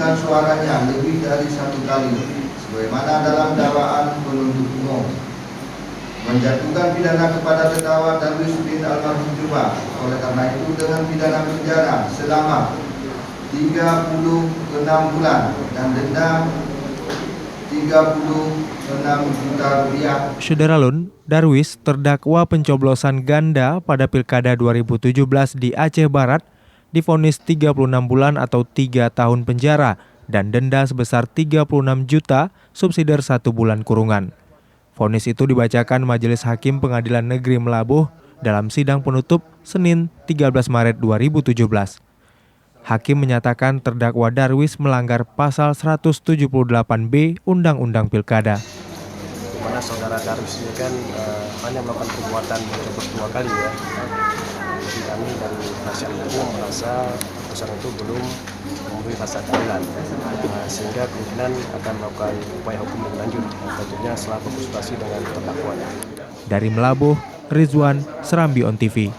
memberikan suaranya lebih dari satu kali, sebagaimana dalam dakwaan penuntut umum, menjatuhkan pidana kepada terdakwa Darwis bin almarhum Juba. Oleh karena itu dengan pidana penjara selama 36 bulan dan denda 36 juta rupiah. Syederalun, Darwis terdakwa pencoblosan ganda pada Pilkada 2017 di Aceh Barat divonis 36 bulan atau 3 tahun penjara dan denda sebesar 36 juta subsidiar 1 bulan kurungan. Vonis itu dibacakan Majelis Hakim Pengadilan Negeri Melabuh dalam sidang penutup Senin 13 Maret 2017. Hakim menyatakan terdakwa Darwis melanggar pasal 178B Undang-Undang Pilkada. Di mana saudara Darwis ini kan hanya melakukan perbuatan mencoblos 2 kali ya. Jadi kami dari penasihat hukum merasa putusan itu belum memenuhi rasa keadilan, sehingga kemungkinan akan melakukan upaya hukum lebih lanjut, tentunya setelah berkonsultasi dengan terdakwa. Dari Melabuh, Rizwan, Serambi On TV.